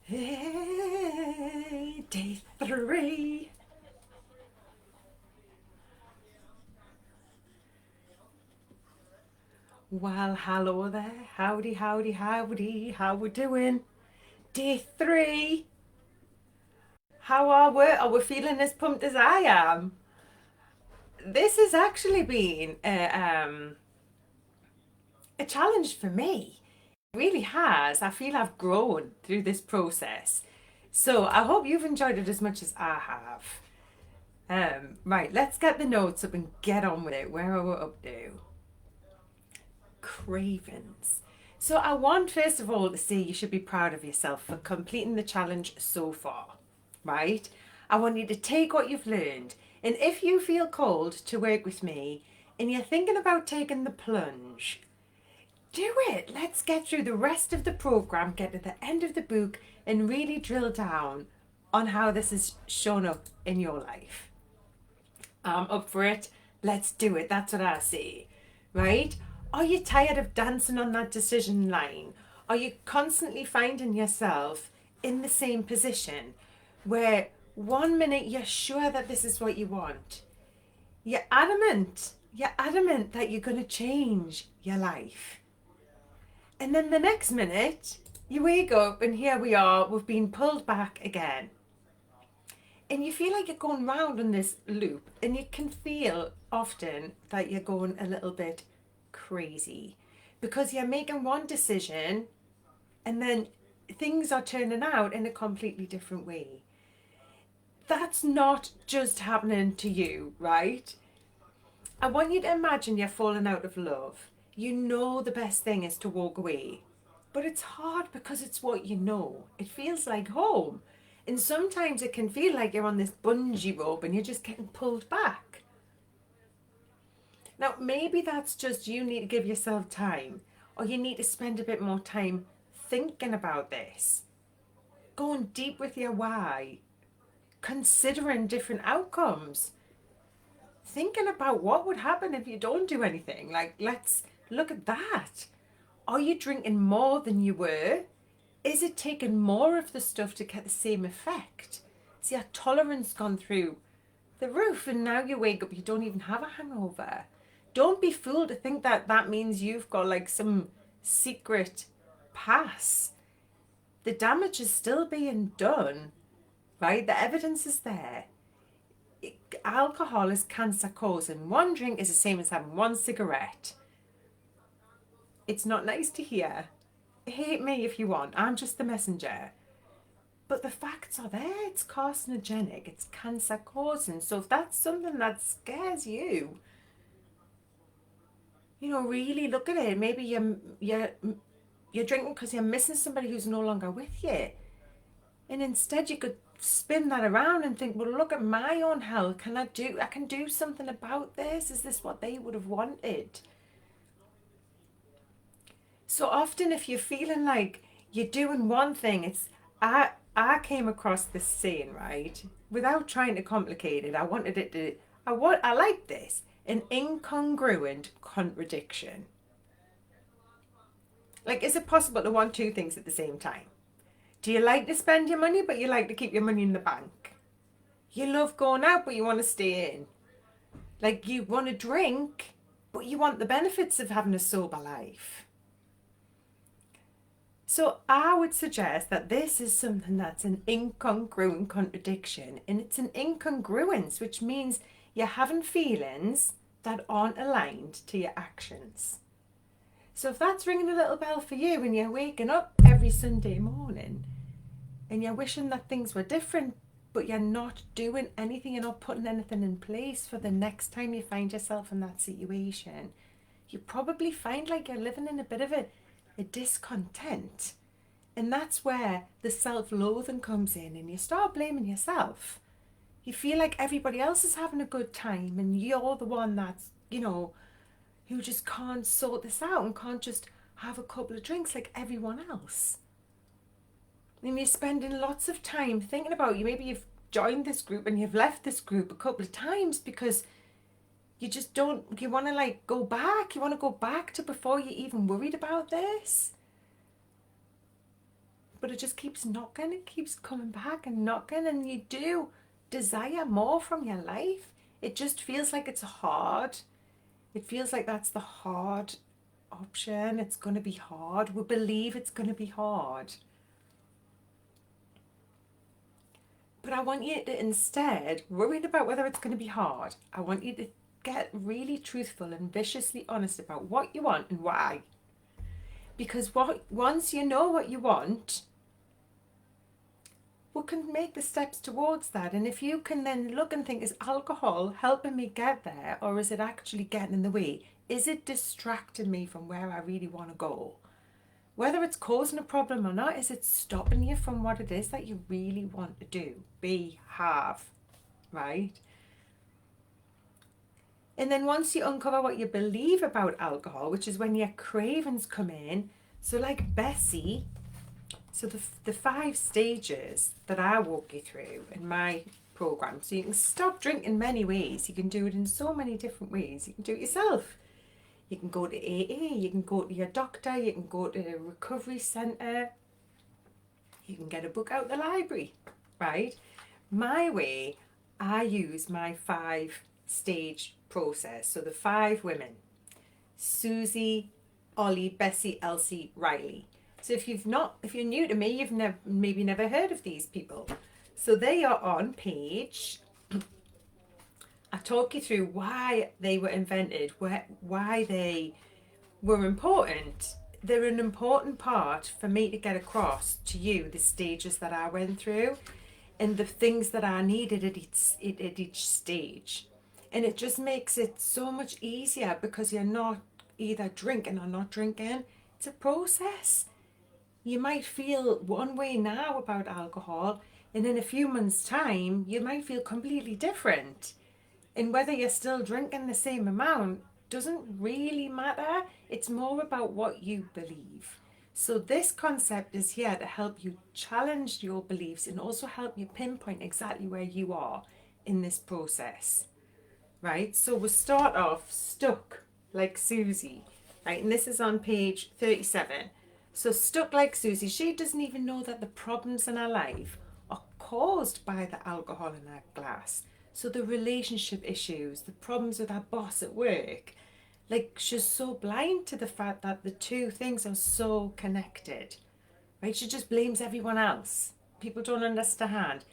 Hey, day 3. Well, hello there. Howdy, howdy, howdy. How we doing? Day 3. How are we? Are we feeling as pumped as I am? This has actually been a challenge for me. It really has. I feel I've grown through this process. So I hope you've enjoyed it as much as I have. Right, let's get the notes up and get on with it. Where are we up to? Cravings. So I want first of all to say you should be proud of yourself for completing the challenge so far, right? I want you to take what you've learned, and if you feel called to work with me and you're thinking about taking the plunge, do it. Let's get through the rest of the program, get to the end of the book, and really drill down on how this has shown up in your life. I'm up for it. Let's do it. That's what I say. Right? Are you tired of dancing on that decision line? Are you constantly finding yourself in the same position where one minute you're sure that this is what you want? You're adamant that you're going to change your life. And then the next minute, you wake up and here we are, we've been pulled back again. And you feel like you're going round in this loop, and you can feel often that you're going a little bit crazy because you're making one decision and then things are turning out in a completely different way. That's not just happening to you, right? I want you to imagine you're falling out of love. You know the best thing is to walk away, but it's hard because it's what you know. It feels like home. And sometimes it can feel like you're on this bungee rope and you're just getting pulled back. Now, maybe that's just you need to give yourself time, or you need to spend a bit more time thinking about this, going deep with your why, considering different outcomes, thinking about what would happen if you don't do anything. Like, let's look at that. Are you drinking more than you were? Is it taking more of the stuff to get the same effect? See, your tolerance gone through the roof, and now you wake up, you don't even have a hangover. Don't be fooled to think that that means you've got like some secret pass. The damage is still being done, right? The evidence is there. Alcohol is cancer causing. One drink is the same as having one cigarette. It's not nice to hear. Hate me if you want. I'm just the messenger. But the facts are there. It's carcinogenic. It's cancer causing. So if that's something that scares you, really look at it. Maybe you're drinking because you're missing somebody who's no longer with you, and instead you could spin that around and think, well, look at my own health. I can do something about this? Is this what they would have wanted? So often, if you're feeling like you're doing one thing, I came across this saying, right, without trying to complicate it. I like this, an incongruent contradiction. Like, is it possible to want two things at the same time? Do you like to spend your money, but you like to keep your money in the bank? You love going out, but you want to stay in. Like, you want to drink, but you want the benefits of having a sober life. So I would suggest that this is something that's an incongruent contradiction, and it's an incongruence, which means you're having feelings that aren't aligned to your actions. So if that's ringing a little bell for you and you're waking up every Sunday morning and you're wishing that things were different, but you're not doing anything, you're not putting anything in place for the next time you find yourself in that situation, you probably find like you're living in a bit of a discontent. And that's where the self-loathing comes in, and you start blaming yourself. You feel like everybody else is having a good time and you're the one that's, who just can't sort this out and can't just have a couple of drinks like everyone else. And you're spending lots of time thinking about, maybe you've joined this group and you've left this group a couple of times because you just don't, you want to like go back. You want to go back to before you even worried about this. but it just keeps knocking, it keeps coming back and knocking, and you do desire more from your life. It just feels like it's hard. It feels like that's the hard option. It's going to be hard. We believe it's going to be hard. But I want you to, instead, worried about whether it's going to be hard, I want you to get really truthful and viciously honest about what you want and why. Because once you know what you want, we can make the steps towards that. And if you can then look and think, is alcohol helping me get there, or is it actually getting in the way? Is it distracting me from where I really want to go? Whether it's causing a problem or not, is it stopping you from what it is that you really want to do, be, have, right? And then once you uncover what you believe about alcohol, which is when your cravings come in, so like Bessie, so the 5 stages that I walk you through in my program, so you can stop drinking many ways. You can do it in so many different ways. You can do it yourself. You can go to AA, you can go to your doctor, you can go to a recovery centre, you can get a book out the library, right? My way, I use my 5-stage process. So the 5 women, Susie, Ollie, Bessie, Elsie, Riley. So if you're new to me, you've maybe never heard of these people. So they are on page. I talk you through why they were invented, why they were important. They're an important part for me to get across to you the stages that I went through and the things that I needed at each stage. And it just makes it so much easier because you're not either drinking or not drinking. It's a process. You might feel one way now about alcohol, and in a few months' time, you might feel completely different. And whether you're still drinking the same amount doesn't really matter. It's more about what you believe. So this concept is here to help you challenge your beliefs and also help you pinpoint exactly where you are in this process, right? So we'll start off stuck like Susie, right? And this is on page 37. So stuck like Susie, she doesn't even know that the problems in her life are caused by the alcohol in her glass. So the relationship issues, the problems with her boss at work, like she's so blind to the fact that the two things are so connected, right? She just blames everyone else. People don't understand.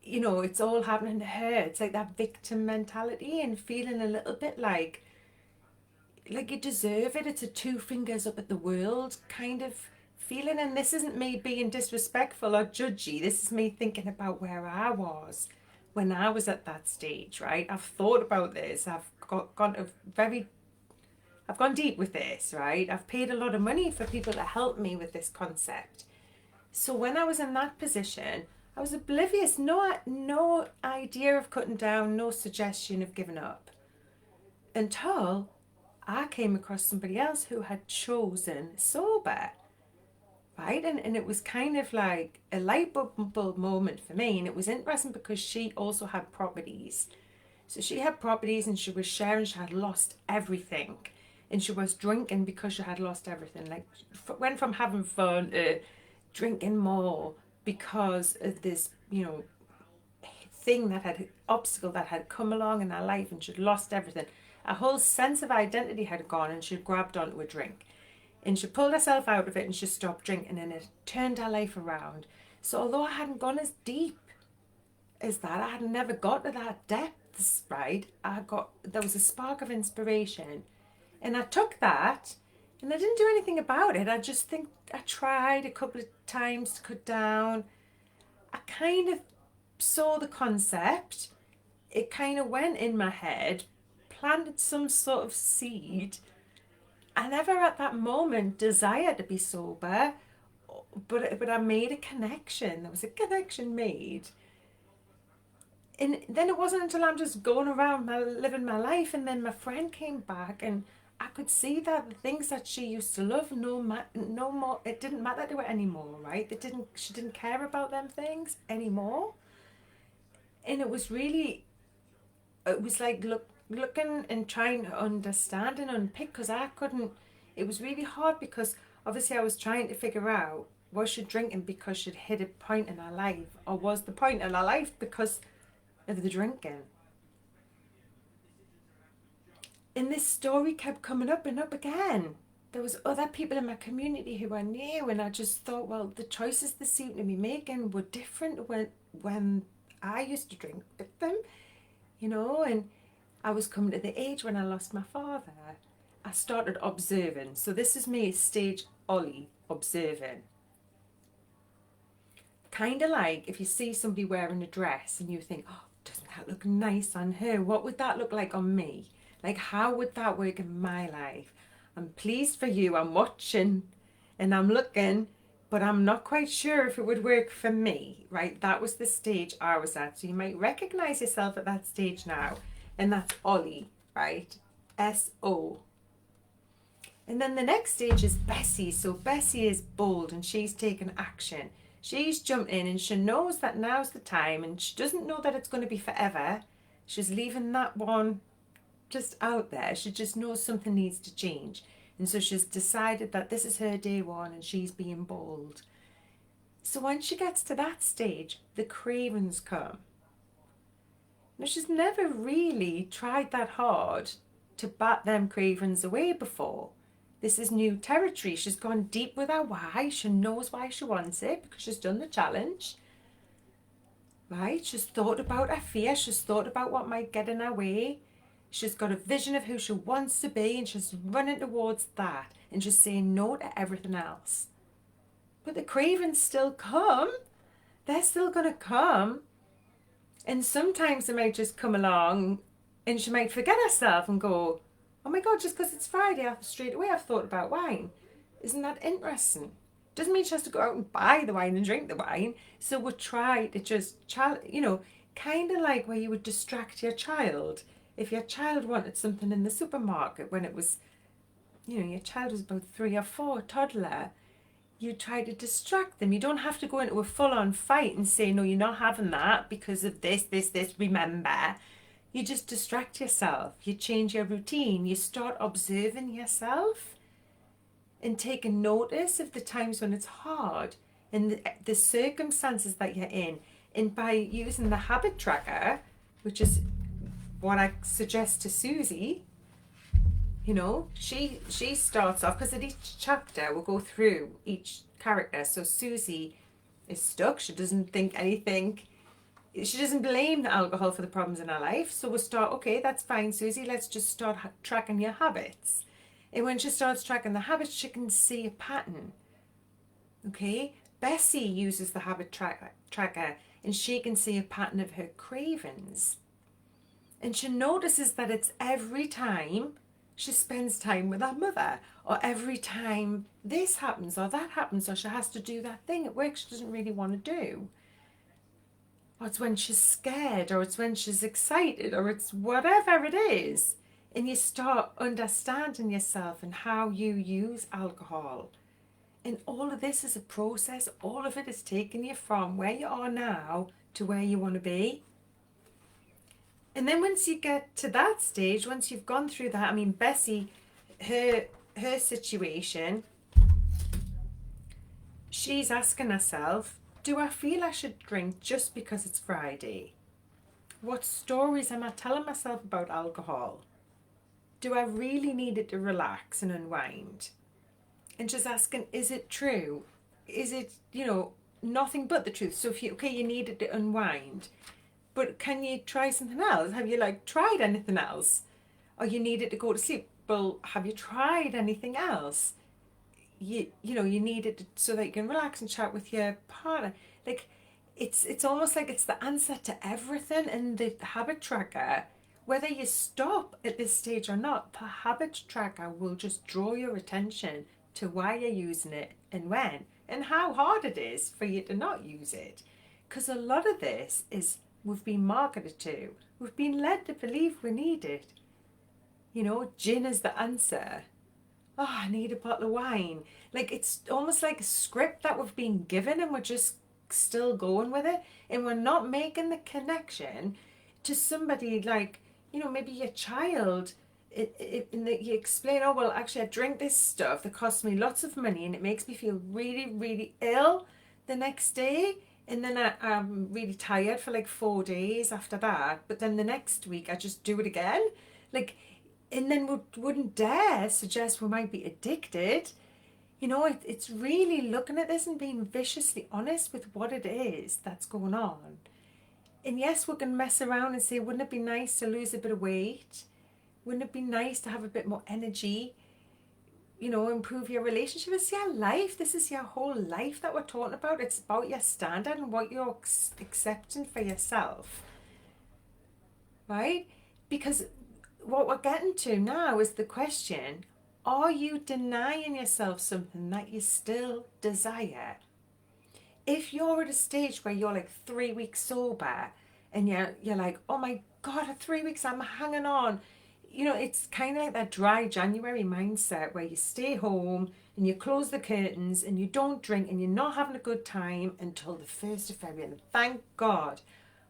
You know, it's all happening to her. It's like that victim mentality and feeling a little bit like you deserve it. It's a 2 fingers up at the world kind of feeling. And this isn't me being disrespectful or judgy. This is me thinking about where I was when I was at that stage, right? I've thought about this. I've gone deep with this, right? I've paid a lot of money for people to help me with this concept. So when I was in that position, I was oblivious, no idea of cutting down, no suggestion of giving up, until I came across somebody else who had chosen sober, right? And it was kind of like a light bulb moment for me. And it was interesting because she also had properties. So she had properties and she was sharing she had lost everything. And she was drinking because she had lost everything. Like, went from having fun to drinking more because of this, obstacle that had come along in her life, and she'd lost everything. Her whole sense of identity had gone, and she'd grabbed onto a drink. And she pulled herself out of it and she stopped drinking, and it turned her life around. So although I hadn't gone as deep as that, I had never got to that depths, right? There was a spark of inspiration. And I took that and I didn't do anything about it. I just think I tried a couple of times to cut down. I kind of saw the concept. It kind of went in my head, planted some sort of seed. I never at that moment desired to be sober, but I made a connection. There was a connection made. And then it wasn't until I'm just going around living my life, and then my friend came back and I could see that the things that she used to love, no more, it didn't matter to her anymore, right? She didn't care about them things anymore. And it was like looking and trying to understand and unpick, because I couldn't, it was really hard because obviously I was trying to figure out Was she drinking because she'd hit a point in her life, or was the point in her life because of the drinking? And this story kept coming up and up again. There was other people in my community who I knew, and I just thought, well, the choices they seem to be making were different when I used to drink with them, and I was coming to the age when I lost my father. I started observing. So this is me, stage Ollie, observing. Kind of like if you see somebody wearing a dress and you think, oh, doesn't that look nice on her? What would that look like on me? Like, how would that work in my life? I'm pleased for you. I'm watching and I'm looking, but I'm not quite sure if it would work for me, right? That was the stage I was at. So you might recognize yourself at that stage now. And that's Ollie, right? S-O. And then the next stage is Bessie. So Bessie is bold and she's taken action. She's jumped in and she knows that now's the time, and she doesn't know that it's going to be forever. She's leaving that one just out there. She just knows something needs to change. And so she's decided that this is her day one and she's being bold. So when she gets to that stage, the cravings come. Now, she's never really tried that hard to bat them cravings away before. This is new territory. She's gone deep with her why. She knows why she wants it because she's done the challenge. Right? She's thought about her fear. She's thought about what might get in her way. She's got a vision of who she wants to be, and she's running towards that. And she's saying no to everything else. But the cravings still come. They're still going to come. And sometimes they might just come along and she might forget herself and go, oh my God, just because it's Friday, straight away I've thought about wine. Isn't that interesting? Doesn't mean she has to go out and buy the wine and drink the wine. So we'll try to just, kind of like where you would distract your child. If your child wanted something in the supermarket when it was, your child was about 3 or 4, toddler, you try to distract them. You don't have to go into a full-on fight and say, no, you're not having that because of this, remember. You just distract yourself. You change your routine. You start observing yourself and taking notice of the times when it's hard and the circumstances that you're in. And by using the habit tracker, which is what I suggest to Susie, she starts off, because at each chapter we'll go through each character. So Susie is stuck. She doesn't think anything. She doesn't blame the alcohol for the problems in her life. So we'll start, okay, that's fine, Susie. Let's just start tracking your habits. And when she starts tracking the habits, she can see a pattern. Okay? Bessie uses the habit tracker and she can see a pattern of her cravings. And she notices that it's every time she spends time with her mother, or every time this happens or that happens, or she has to do that thing at work she doesn't really want to do. Or it's when she's scared, or it's when she's excited, or it's whatever it is. And you start understanding yourself and how you use alcohol. And all of this is a process. All of it is taking you from where you are now to where you want to be. And then once you get to that stage, once you've gone through that, Bessie, her situation, she's asking herself, do I feel I should drink just because it's Friday? What stories am I telling myself about alcohol? Do I really need it to relax and unwind? And just asking, is it true? Is it, nothing but the truth? So if you need it to unwind, but can you try something else? Have you tried anything else? Or you need it to go to sleep? Well, have you tried anything else? You need it so that you can relax and chat with your partner. It's almost like it's the answer to everything in the habit tracker. Whether you stop at this stage or not, the habit tracker will just draw your attention to why you're using it and when, and how hard it is for you to not use it. Because a lot of this is we've been marketed to. We've been led to believe we need it. Gin is the answer. Oh, I need a bottle of wine. It's almost like a script that we've been given and we're just still going with it. And we're not making the connection to somebody maybe your child you explain, oh, well, actually, I drink this stuff that costs me lots of money and it makes me feel really, really ill the next day. And then I'm really tired for like 4 days after that. But then the next week, I just do it again. Like, and then we wouldn't dare suggest we might be addicted. It's really looking at this and being viciously honest with what it is that's going on. And yes, we can mess around and say, wouldn't it be nice to lose a bit of weight? Wouldn't it be nice to have a bit more energy? Improve your relationship. It's your life. This is your whole life that we're talking about. It's about your standard and what you're accepting for yourself. Right? Because what we're getting to now is the question, are you denying yourself something that you still desire? If you're at a stage where you're like 3 weeks sober and you're like, oh my God, at 3 weeks I'm hanging on. It's kind of like that dry January mindset where you stay home and you close the curtains and you don't drink and you're not having a good time until the 1st of February. And thank God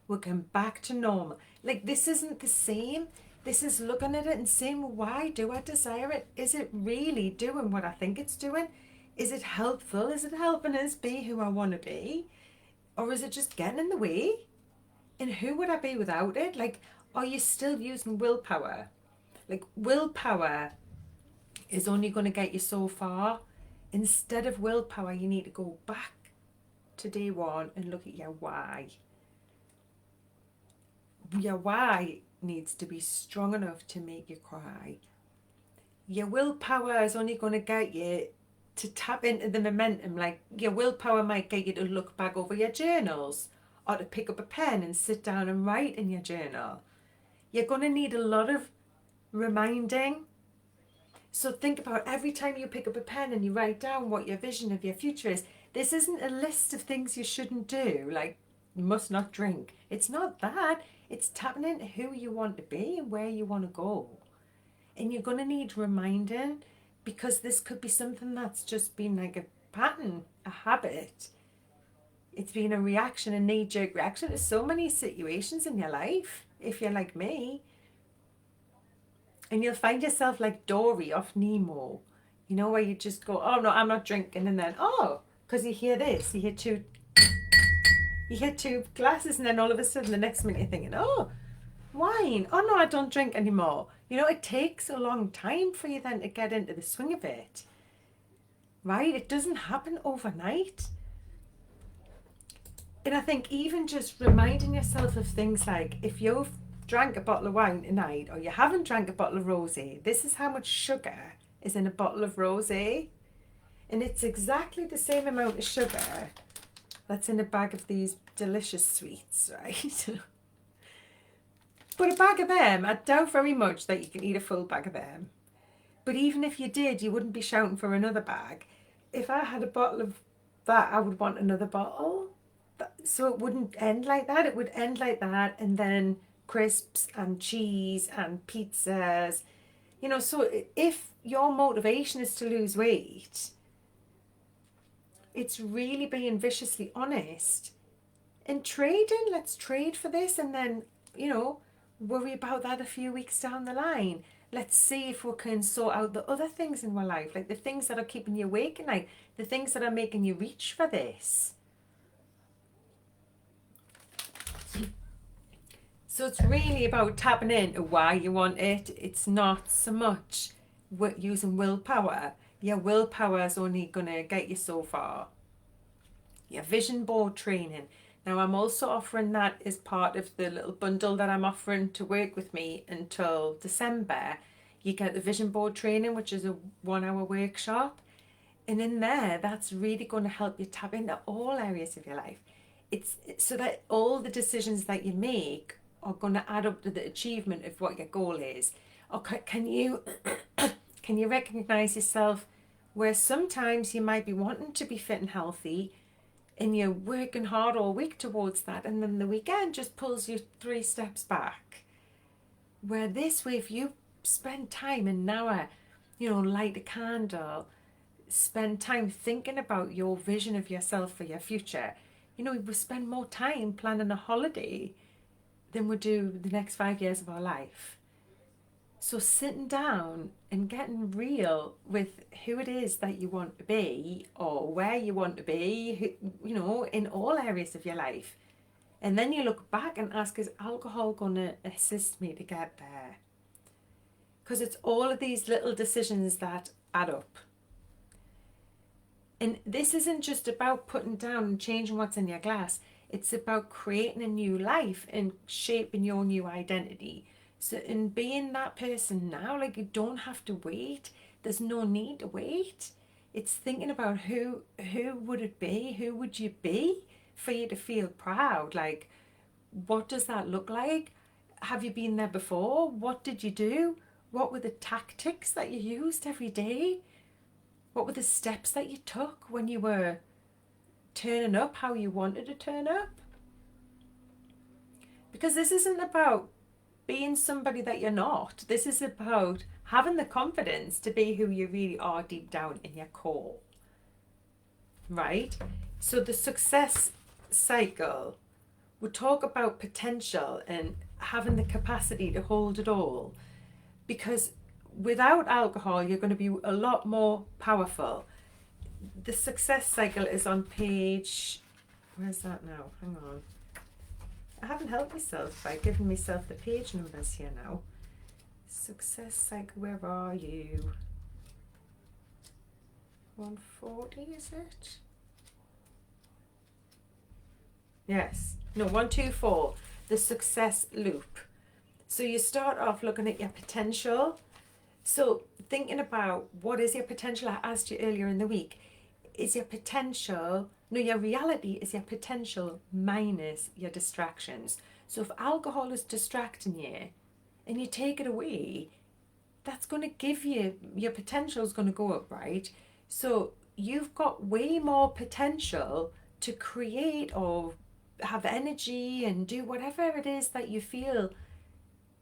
we're going back to normal. Like, this isn't the same. This is looking at it and saying, well, why do I desire it? Is it really doing what I think it's doing? Is it helpful? Is it helping us be who I want to be? Or is it just getting in the way? And who would I be without it? Like, are you still using willpower? Like, willpower is only going to get you so far. Instead of willpower, you need to go back to day one and look at your why. Your why needs to be strong enough to make you cry. Your willpower is only going to get you to tap into the momentum. Like, your willpower might get you to look back over your journals or to pick up a pen and sit down and write in your journal. You're going to need a lot of reminding. So think about every time you pick up a pen and you write down what your vision of your future is. This isn't a list of things you shouldn't do, like you must not drink. It's not that. It's tapping into who you want to be and where you want to go. And you're going to need reminding, because this could be something that's just been like a pattern, a habit. It's been a reaction, a knee-jerk reaction to so many situations in your life, if you're like me. And you'll find yourself like Dory off Nemo, where you just go, oh no, I'm not drinking, and then, oh, because you hear this, you hear two glasses, and then all of a sudden the next minute you're thinking, oh, wine, oh no, I don't drink anymore. It takes a long time for you then to get into the swing of it, right? It doesn't happen overnight. And I think even just reminding yourself of things like, if you've drank a bottle of wine tonight, or you haven't drank a bottle of rosé, this is how much sugar is in a bottle of rosé. And it's exactly the same amount of sugar that's in a bag of these delicious sweets, right? But a bag of them, I doubt very much that you can eat a full bag of them. But even if you did, you wouldn't be shouting for another bag. If I had a bottle of that, I would want another bottle. So it wouldn't end like that. It would end like that, and then crisps and cheese and pizzas. So if your motivation is to lose weight, it's really being viciously honest and trading. Let's trade for this, and then, worry about that a few weeks down the line. Let's see if we can sort out the other things in our life, like the things that are keeping you awake at night, the things that are making you reach for this. So it's really about tapping into why you want it. It's not so much using willpower. Your willpower is only going to get you so far. Your vision board training. Now, I'm also offering that as part of the little bundle that I'm offering to work with me until December. You get the vision board training, which is a 1-hour workshop. And in there, that's really going to help you tap into all areas of your life. It's so that all the decisions that you make are going to add up to the achievement of what your goal is. Or can you recognize yourself where sometimes you might be wanting to be fit and healthy, and you're working hard all week towards that, and then the weekend just pulls you 3 steps back. Where this way, if you spend time, an hour, light a candle, spend time thinking about your vision of yourself for your future, we spend more time planning a holiday than we do the next 5 years of our life. So sitting down and getting real with who it is that you want to be or where you want to be, in all areas of your life. And then you look back and ask, is alcohol going to assist me to get there? Because it's all of these little decisions that add up. And this isn't just about putting down and changing what's in your glass. It's about creating a new life and shaping your new identity. So in being that person now, like, you don't have to wait. There's no need to wait. It's thinking about who would it be? Who would you be for you to feel proud? Like, what does that look like? Have you been there before? What did you do? What were the tactics that you used every day? What were the steps that you took when you were turning up how you wanted to turn up? Because this isn't about being somebody that you're not. This is about having the confidence to be who you really are deep down in your core. Right? So the success cycle, we talk about potential and having the capacity to hold it all. Because without alcohol, you're going to be a lot more powerful. The success cycle is on page, where's that now? Hang on. I haven't helped myself by giving myself the page numbers here now. Success cycle, where are you? 140, is it? Yes. No, 124. The success loop. So you start off looking at your potential. So thinking about what is your potential, I asked you earlier in the week, is your potential, no, your reality is your potential minus your distractions. So if alcohol is distracting you and you take it away, that's going to give you, your potential is going to go up, right? So you've got way more potential to create or have energy and do whatever it is that you feel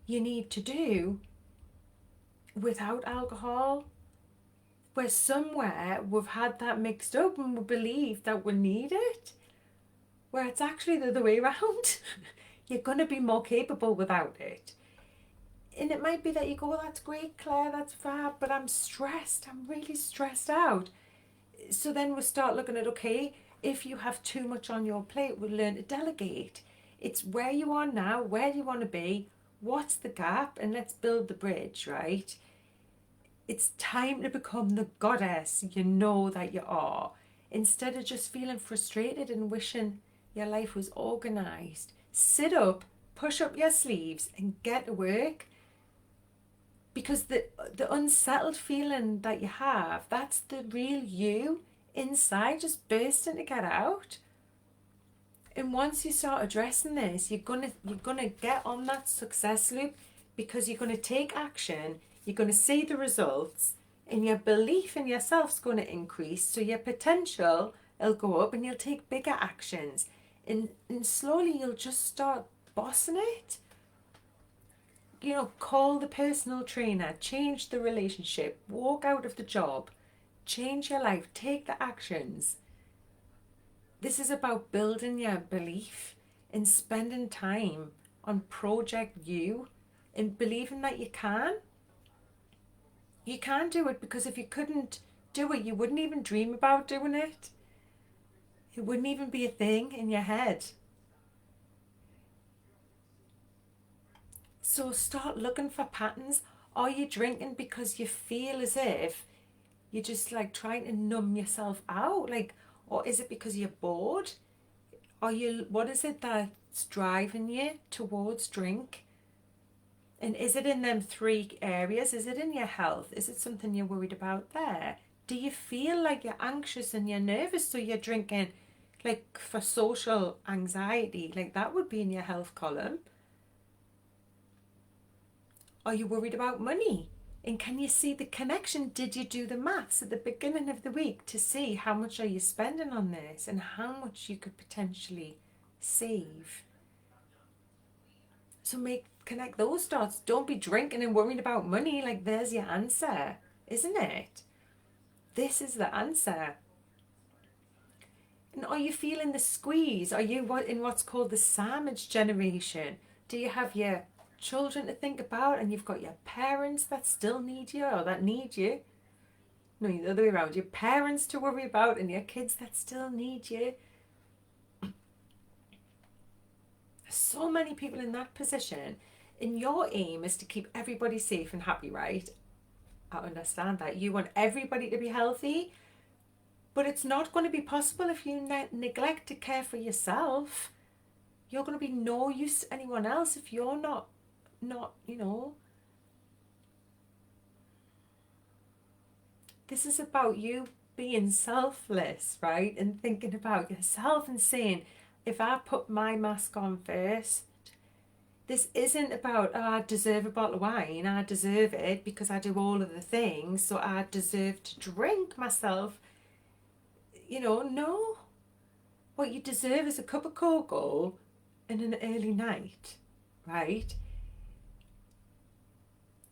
you need to do without alcohol. Where somewhere we've had that mixed up and we believe that we need it, where it's actually the other way around. You're going to be more capable without it. And it might be that you go, well, that's great, Claire, that's fab, but I'm stressed, I'm really stressed out. So then we'll start looking at, okay, if you have too much on your plate, we'll learn to delegate. It's where you are now, where you want to be, what's the gap, and let's build the bridge, right? It's time to become the goddess you know that you are. Instead of just feeling frustrated and wishing your life was organised, sit up, push up your sleeves and get to work. Because the unsettled feeling that you have, that's the real you inside just bursting to get out. And once you start addressing this, you're gonna get on that success loop, because you're going to take action. You're going to see the results and your belief in yourself is going to increase. So your potential will go up and you'll take bigger actions. And slowly you'll just start bossing it. Call the personal trainer, change the relationship, walk out of the job, change your life, take the actions. This is about building your belief and spending time on Project You and believing that you can. You can do it, because if you couldn't do it, you wouldn't even dream about doing it. It wouldn't even be a thing in your head. So start looking for patterns. Are you drinking because you feel as if you're just like trying to numb yourself out? Or is it because you're bored? What is it that's driving you towards drink? And is it in them 3 areas? Is it in your health? Is it something you're worried about there? Do you feel like you're anxious and you're nervous, so you're drinking like for social anxiety? Like that would be in your health column. Are you worried about money? And can you see the connection? Did you do the maths at the beginning of the week to see how much are you spending on this and how much you could potentially save? So connect those dots. Don't be drinking and worrying about money. Like, there's your answer, isn't it? This is the answer. And are you feeling the squeeze? Are you in what's called the sandwich generation? Do you have your children to think about, and you've got your parents that still need you or that need you. No, the other way around. Your parents to worry about and your kids that still need you. So many people in that position, and your aim is to keep everybody safe and happy, right? I understand that. You want everybody to be healthy, but it's not going to be possible if you neglect to care for yourself. You're going to be no use to anyone else if you're not, This is about you being selfless, right? And thinking about yourself and saying, if I put my mask on first, this isn't about, oh, I deserve a bottle of wine. I deserve it because I do all of the things. So I deserve to drink myself. No. What you deserve is a cup of cocoa and an early night, right?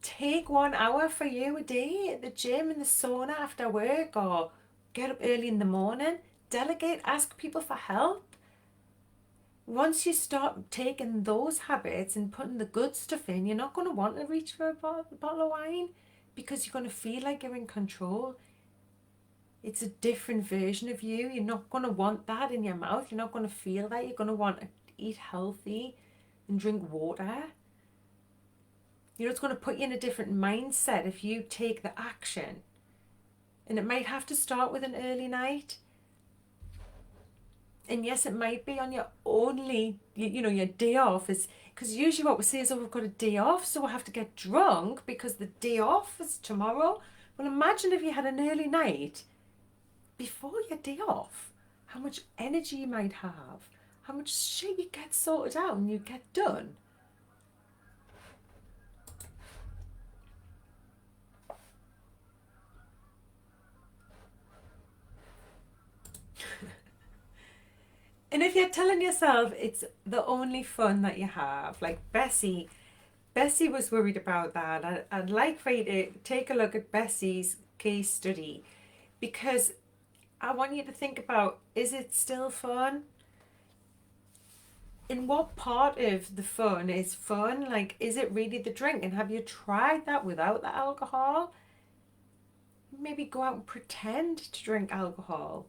Take 1 hour for you a day at the gym, in the sauna after work, or get up early in the morning. Delegate, ask people for help. Once you start taking those habits and putting the good stuff in, you're not going to want to reach for a bottle of wine because you're going to feel like you're in control. It's a different version of you. You're not going to want that in your mouth. You're not going to feel that. You're going to want to eat healthy and drink water. It's going to put you in a different mindset if you take the action. And it might have to start with an early night. And yes, it might be on your your day off, is because usually what we say is, oh, we've got a day off, so we'll have to get drunk because the day off is tomorrow. Well, imagine if you had an early night before your day off, how much energy you might have, how much shit you get sorted out and you get done. And if you're telling yourself it's the only fun that you have, like Bessie was worried about that. I'd like for you to take a look at Bessie's case study, because I want you to think about, is it still fun? In what part of the fun is fun? Like, is it really the drink? And have you tried that without the alcohol? Maybe go out and pretend to drink alcohol.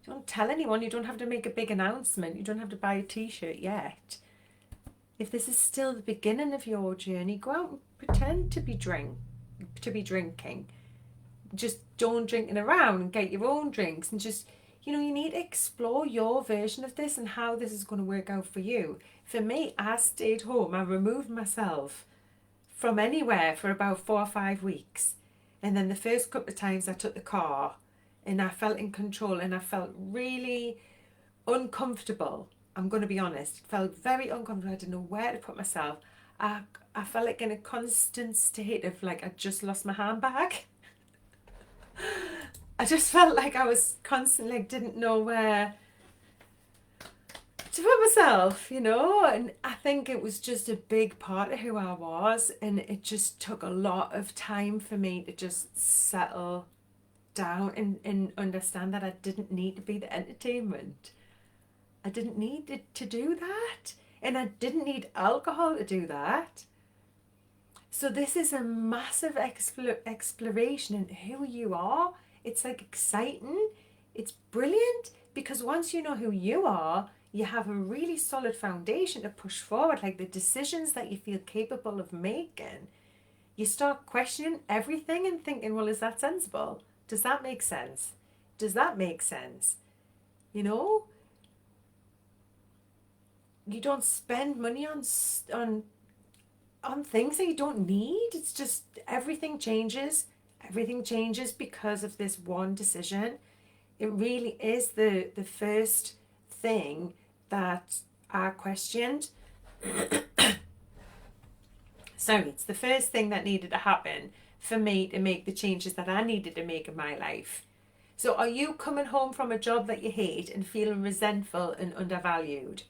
Don't tell anyone. You don't have to make a big announcement. You don't have to buy a t-shirt yet. If this is still the beginning of your journey, go out and pretend to be drinking. Just don't drink it around and get your own drinks, and just, you need to explore your version of this and how this is going to work out for you. For me, I stayed home. I removed myself from anywhere for about 4 or 5 weeks. And then the first couple of times I took the car, and I felt in control, and I felt really uncomfortable. I'm going to be honest. It felt very uncomfortable. I didn't know where to put myself. I felt like in a constant state of like I just lost my handbag. I just felt like I was constantly didn't know where to put myself, and I think it was just a big part of who I was, and it just took a lot of time for me to just settle down and understand that I didn't need to be the entertainment. I didn't need to do that, and I didn't need alcohol to do that. So this is a massive exploration in who you are. It's like exciting. It's brilliant, because once you know who you are, you have a really solid foundation to push forward, like the decisions that you feel capable of making. You start questioning everything and thinking, well, is that sensible? Does that make sense? Does that make sense? You don't spend money on things that you don't need. It's just everything changes. Everything changes because of this one decision. It really is the first thing that I questioned. Sorry, it's the first thing that needed to happen for me to make the changes that I needed to make in my life. So are you coming home from a job that you hate and feeling resentful and undervalued?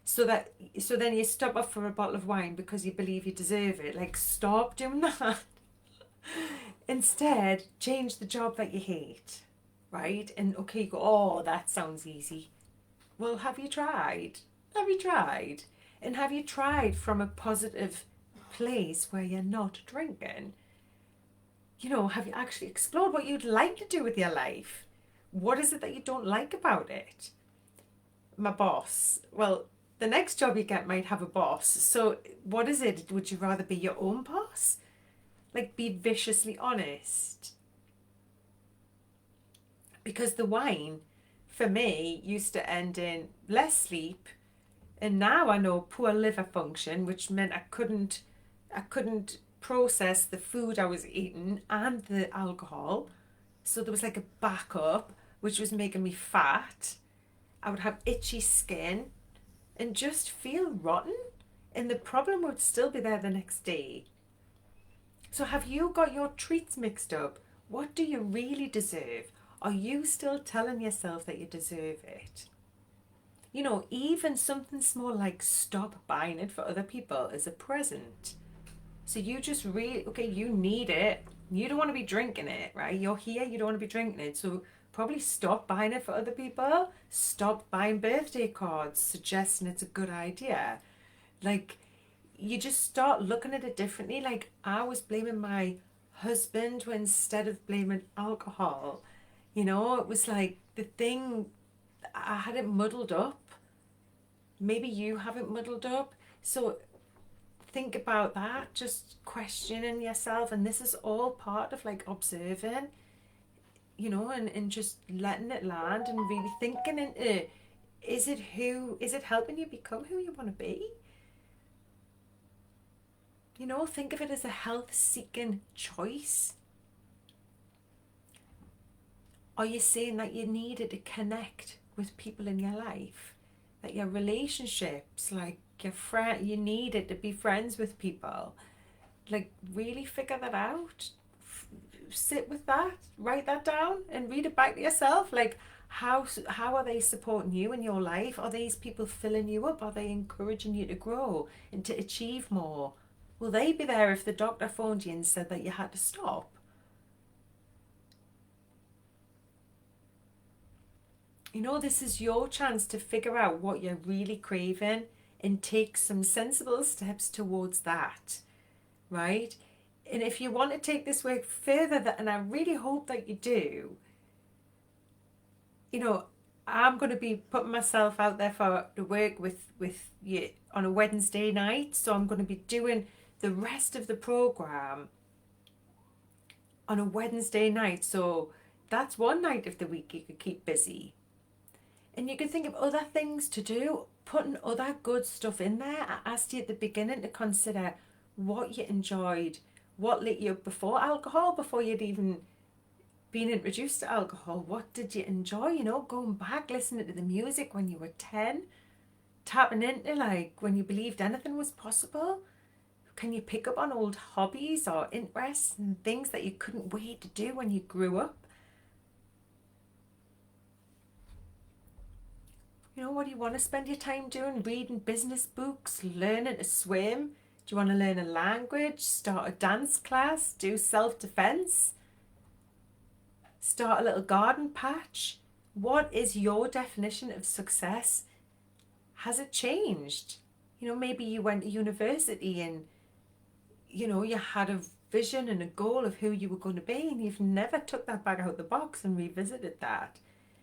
So then you stop off for a bottle of wine because you believe you deserve it. Like, stop doing that. Instead, change the job that you hate, right? And okay, go, oh, that sounds easy. Well, have you tried? Have you tried? And have you tried from a positive place where you're not drinking? Have you actually explored what you'd like to do with your life? What is it that you don't like about it? My boss. Well, the next job you get might have a boss. So, what is it? Would you rather be your own boss? Like, be viciously honest. Because the wine, for me, used to end in less sleep, and now I know poor liver function, which meant I couldn't process the food I was eating and the alcohol. So there was like a backup, which was making me fat. I would have itchy skin and just feel rotten. And the problem would still be there the next day. So have you got your treats mixed up? What do you really deserve? Are you still telling yourself that you deserve it? Even something small like stop buying it for other people is a present. So you just really, okay, you need it. You don't want to be drinking it, right? You're here, you don't want to be drinking it. So probably stop buying it for other people. Stop buying birthday cards suggesting it's a good idea. Like, you just start looking at it differently. Like, I was blaming my husband instead of blaming alcohol. It was like the thing, I had it muddled up. Maybe you haven't muddled up. So think about that, just questioning yourself. And this is all part of like observing, and just letting it land and really thinking into, is it helping you become who you want to be? Think of it as a health seeking choice. Are you saying that you needed to connect with people in your life? That your relationships, like your friend, you needed to be friends with people? Like, really figure that out. Sit with that, write that down, and read it back to yourself. Like, how are they supporting you in your life? Are these people filling you up? Are they encouraging you to grow and to achieve more? Will they be there if the doctor phoned you and said that you had to stop? This is your chance to figure out what you're really craving and take some sensible steps towards that, right? And if you want to take this work further, and I really hope that you do, I'm going to be putting myself out there for to work with you on a Wednesday night. So I'm going to be doing the rest of the program on a Wednesday night. So that's one night of the week you could keep busy. And you can think of other things to do, putting other good stuff in there. I asked you at the beginning to consider what you enjoyed, what lit you up before alcohol, before you'd even been introduced to alcohol. What did you enjoy? Going back, listening to the music when you were 10, tapping into like when you believed anything was possible. Can you pick up on old hobbies or interests and things that you couldn't wait to do when you grew up? What do you want to spend your time doing? Reading business books, learning to swim? Do you want to learn a language, start a dance class, do self-defense, start a little garden patch? What is your definition of success? Has it changed? Maybe you went to university and, you had a vision and a goal of who you were going to be, and you've never took that back out the box and revisited that.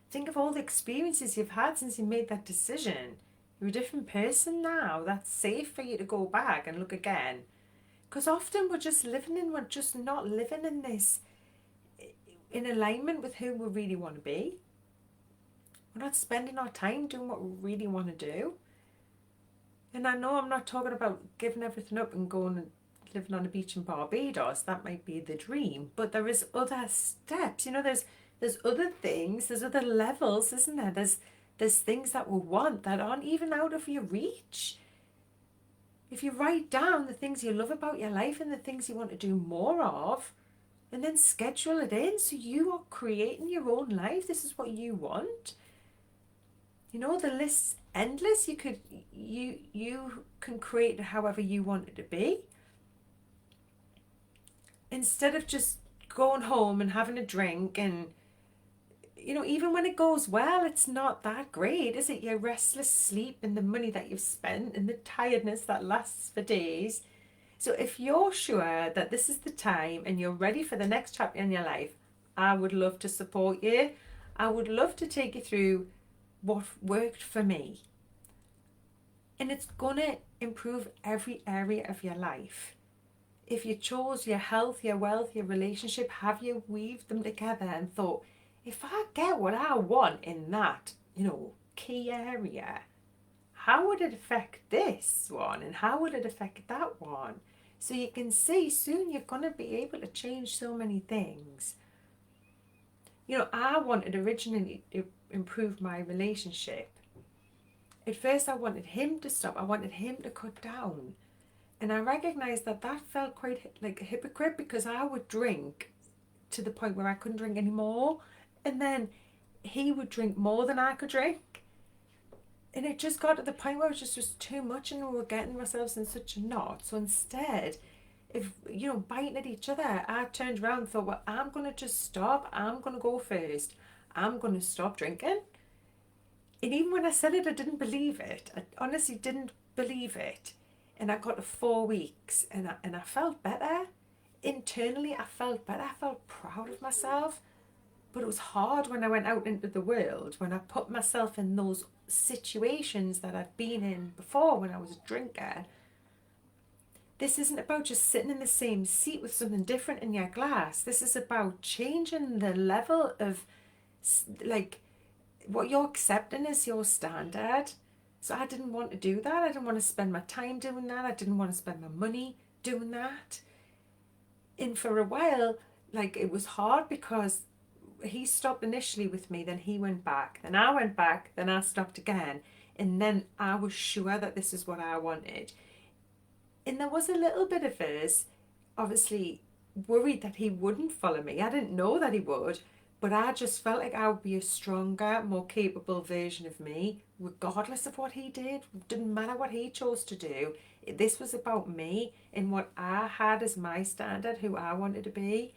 Think of all the experiences you've had since you made that decision. You're a different person now. That's safe for you to go back and look again. Because often we're just not living in this, in alignment with who we really want to be. We're not spending our time doing what we really want to do. And I know I'm not talking about giving everything up and going and living on a beach in Barbados. That might be the dream. But there is other steps. There's other things, there's other levels, isn't there? There's things that we want that aren't even out of your reach. If you write down the things you love about your life and the things you want to do more of, and then schedule it in so you are creating your own life. This is what you want. The list's endless. You can create it however you want it to be. Instead of just going home and having a drink and even when it goes well, it's not that great, is it? Your restless sleep and the money that you've spent and the tiredness that lasts for days. So if you're sure that this is the time and you're ready for the next chapter in your life, I would love to support you. I would love to take you through what worked for me. And it's going to improve every area of your life. If you chose your health, your wealth, your relationship, have you weaved them together and thought, if I get what I want in that, key area, how would it affect this one and how would it affect that one? So you can see soon you're going to be able to change so many things. I wanted originally to improve my relationship. At first I wanted him to stop. I wanted him to cut down. And I recognised that felt quite like a hypocrite, because I would drink to the point where I couldn't drink anymore. And then he would drink more than I could drink. And it just got to the point where it just was too much and we were getting ourselves in such a knot. So instead, if, biting at each other, I turned around and thought, well, I'm going to just stop. I'm going to go first. I'm going to stop drinking. And even when I said it, I didn't believe it. I honestly didn't believe it. And I got to 4 weeks and I felt better. Internally, I felt better. I felt proud of myself. But it was hard when I went out into the world, when I put myself in those situations that I'd been in before when I was a drinker. This isn't about just sitting in the same seat with something different in your glass. This is about changing the level of, like, what you're accepting as your standard. So I didn't want to do that. I didn't want to spend my time doing that. I didn't want to spend my money doing that. And for a while, it was hard because he stopped initially with me, then he went back, then I went back, then I stopped again. And then I was sure that this is what I wanted. And there was a little bit of us, obviously, worried that he wouldn't follow me. I didn't know that he would. But I just felt like I would be a stronger, more capable version of me, regardless of what he did. It didn't matter what he chose to do. This was about me and what I had as my standard, who I wanted to be.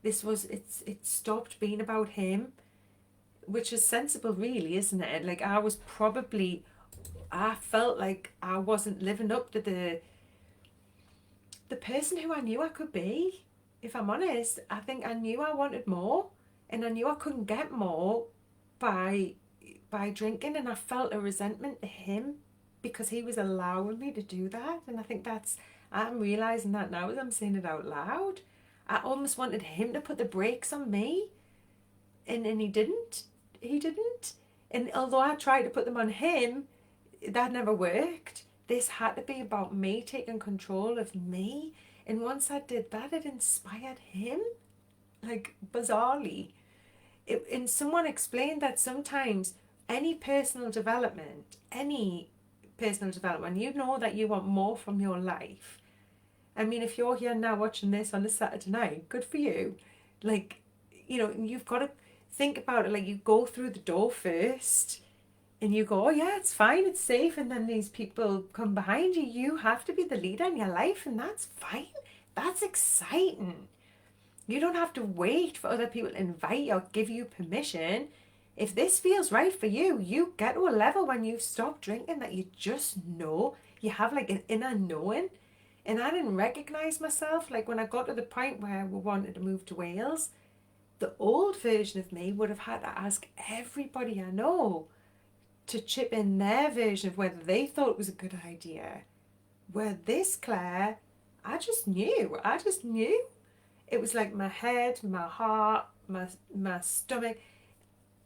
It stopped being about him, which is sensible, really, isn't it? I felt like I wasn't living up to the person who I knew I could be. If I'm honest, I think I knew I wanted more. And I knew I couldn't get more by drinking, and I felt a resentment to him because he was allowing me to do that. And I think I'm realising that now as I'm saying it out loud. I almost wanted him to put the brakes on me, and he didn't. He didn't. And although I tried to put them on him, that never worked. This had to be about me taking control of me. And once I did that, it inspired him, bizarrely. And someone explained that sometimes any personal development, you know that you want more from your life. I mean, if you're here now watching this on a Saturday night, good for you. You've got to think about it. You go through the door first and you go, oh yeah, it's fine, it's safe. And then these people come behind you. You have to be the leader in your life, and that's fine. That's exciting. You don't have to wait for other people to invite you or give you permission. If this feels right for you, you get to a level when you stop drinking that you just know. You have an inner knowing. And I didn't recognise myself. When I got to the point where we wanted to move to Wales, the old version of me would have had to ask everybody I know to chip in their version of whether they thought it was a good idea. Where this Claire, I just knew. It was like my head, my heart, my stomach.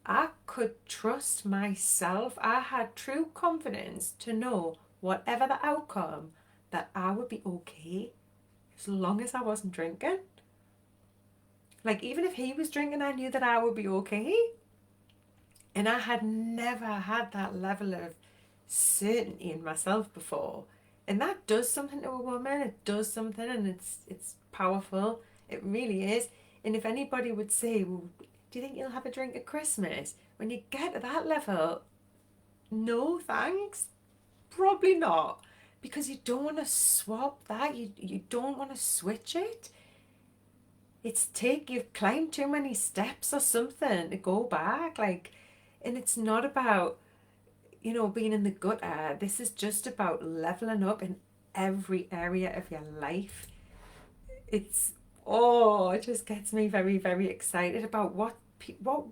I could trust myself. I had true confidence to know whatever the outcome, that I would be okay as long as I wasn't drinking. Even if he was drinking, I knew that I would be okay. And I had never had that level of certainty in myself before. And that does something to a woman. It does something, and it's powerful. It really is. And if anybody would say, well, do you think you'll have a drink at Christmas? When you get to that level, no thanks. Probably not. Because you don't want to swap that. You don't want to switch it. You've climbed too many steps or something to go back. And it's not about, being in the gutter. This is just about leveling up in every area of your life. It's, oh, it just gets me very, very excited about what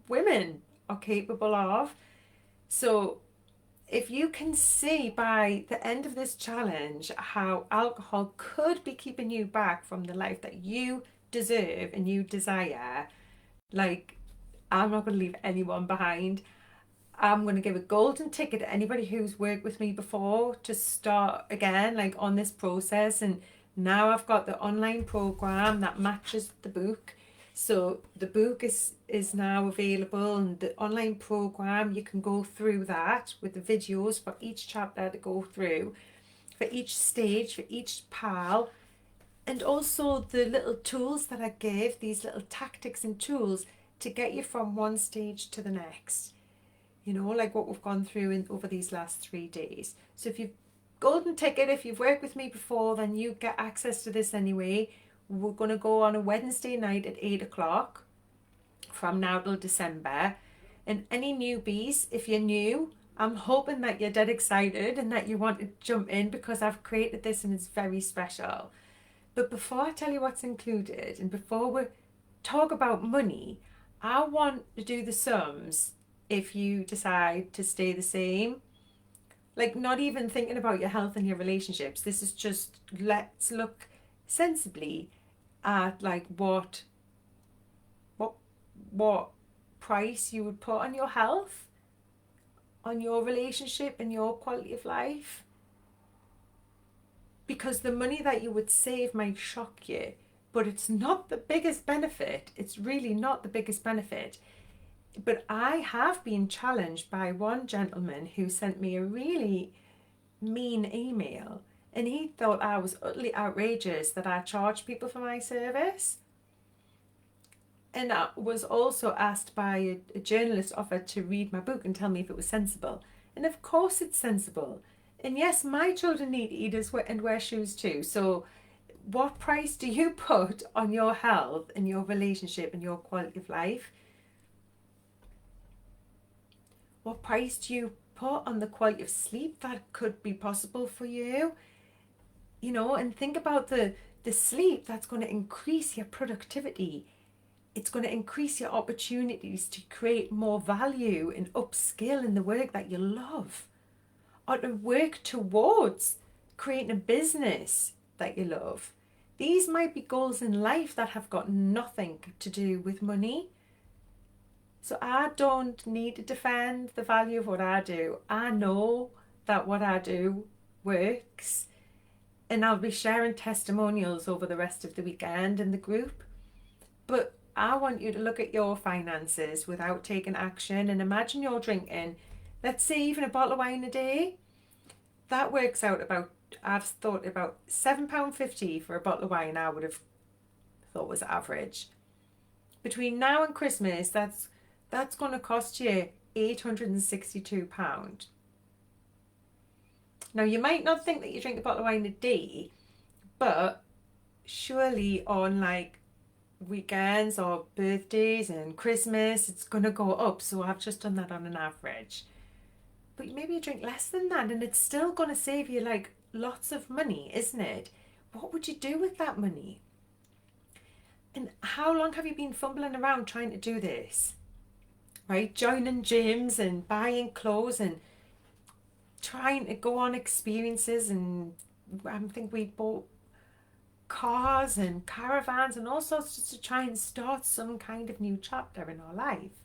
women are capable of. So if you can see by the end of this challenge how alcohol could be keeping you back from the life that you deserve and you desire, like, I'm not going to leave anyone behind. I'm going to give a golden ticket to anybody who's worked with me before to start again, like, on this process. And now I've got the online program that matches the book. So the book is now available, and the online program, you can go through that with the videos for each chapter to go through, for each stage, for each pal, and also the little tools that I give, these little tactics and tools to get you from one stage to the next. You know, like what we've gone through over these last 3 days. So if you've golden ticket, if you've worked with me before, then you get access to this anyway. We're going to go on a Wednesday night at 8 o'clock from now till December. And any newbies, if you're new, I'm hoping that you're dead excited and that you want to jump in, because I've created this and it's very special. But before I tell you what's included, and before we talk about money, I want to do the sums if you decide to stay the same. Like, not even thinking about your health and your relationships. This is just, let's look sensibly at like what price you would put on your health, on your relationship and your quality of life. Because the money that you would save might shock you, but it's not the biggest benefit. It's really not the biggest benefit. But I have been challenged by one gentleman who sent me a really mean email, and he thought I was utterly outrageous that I charge people for my service. And I was also asked by a journalist offered to read my book and tell me if it was sensible. And of course it's sensible. And yes, my children need to eat and wear shoes too. So what price do you put on your health and your relationship and your quality of life? What price do you put on the quality of sleep that could be possible for you? You know, and think about the sleep that's going to increase your productivity. It's going to increase your opportunities to create more value and upskill in the work that you love, or to work towards creating a business that you love. These might be goals in life that have got nothing to do with money. So I don't need to defend the value of what I do. I know that what I do works, and I'll be sharing testimonials over the rest of the weekend in the group. But I want you to look at your finances without taking action, and imagine you're drinking, let's say, even a bottle of wine a day. That works out about, I've thought, about £7.50 for a bottle of wine. I would have thought was average. Between now and Christmas, that's going to cost you £862. Now, you might not think that you drink a bottle of wine a day, but surely on like weekends or birthdays and Christmas, it's going to go up. So I've just done that on an average. But maybe you drink less than that, and it's still going to save you like lots of money, isn't it? What would you do with that money? And how long have you been fumbling around trying to do this? Right? Joining gyms and buying clothes and trying to go on experiences, and I think we bought cars and caravans and all sorts just to try and start some kind of new chapter in our life.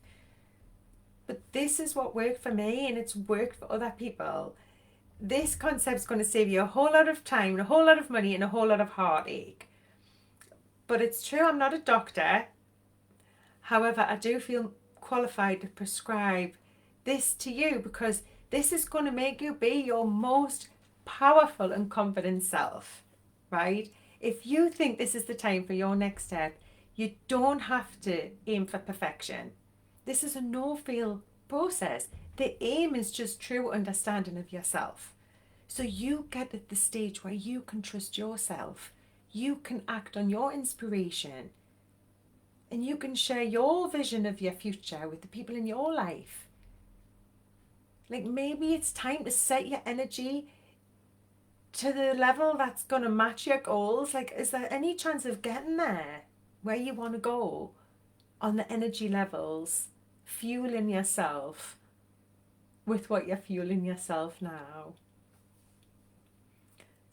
But this is what worked for me, and it's worked for other people. This concept's going to save you a whole lot of time and a whole lot of money and a whole lot of heartache. But it's true, I'm not a doctor. However, I do feel qualified to prescribe this to you, because this is going to make you be your most powerful and confident self, right? If you think this is the time for your next step, you don't have to aim for perfection. This is a no-fail process. The aim is just true understanding of yourself. So you get at the stage where you can trust yourself. You can act on your inspiration. And you can share your vision of your future with the people in your life. Like, maybe it's time to set your energy to the level that's going to match your goals. Like, is there any chance of getting there where you want to go on the energy levels, fueling yourself with what you're fueling yourself now?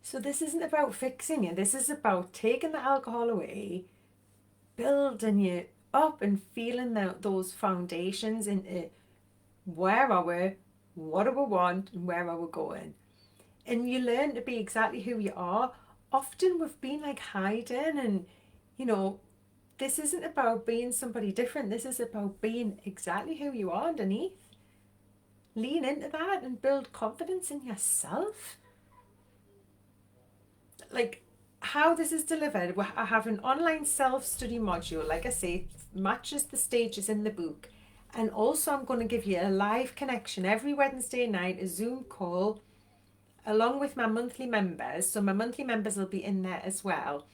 So this isn't about fixing it. This is about taking the alcohol away, building you up and feeling those foundations into where are we, what do we want, and where are we going. And you learn to be exactly who you are. Often we've been like hiding, and you know, this isn't about being somebody different. This is about being exactly who you are underneath. Lean into that and build confidence in yourself. Like, how this is delivered, I have an online self-study module, like I say, matches the stages in the book. And also I'm going to give you a live connection every Wednesday night, a Zoom call, along with my monthly members. So my monthly members will be in there as well.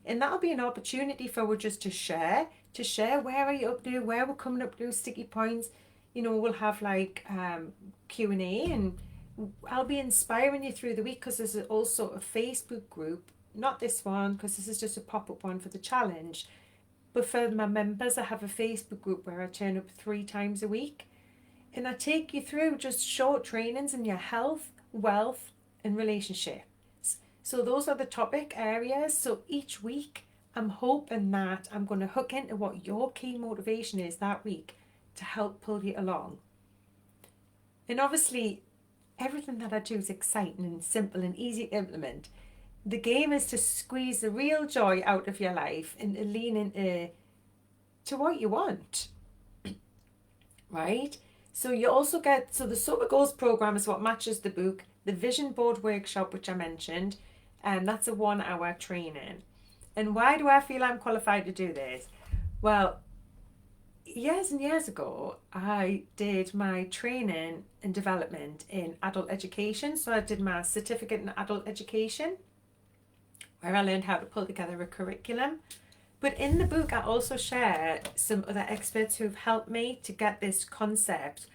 And that'll be an opportunity for us just to share where are you up to, where we're coming up to, sticky points. You know, we'll have like Q&A, and I'll be inspiring you through the week, because there's also a Facebook group, not this one because this is just a pop-up one for the challenge, but for my members I have a Facebook group where I turn up 3 times a week, and I take you through just short trainings in your health, wealth and relationships. So those are the topic areas. So each week I'm hoping that I'm going to hook into what your key motivation is that week to help pull you along. And obviously everything that I do is exciting and simple and easy to implement. The game is to squeeze the real joy out of your life and to lean into what you want, right? So you also get, so the Sober Goals program is what matches the book. The vision board workshop, which I mentioned, and that's a 1-hour training. And why do I feel I'm qualified to do this? Well, years and years ago, I did my training and development in adult education. So I did my certificate in adult education, where I learned how to pull together a curriculum. But in the book, I also share some other experts who've helped me to get this concept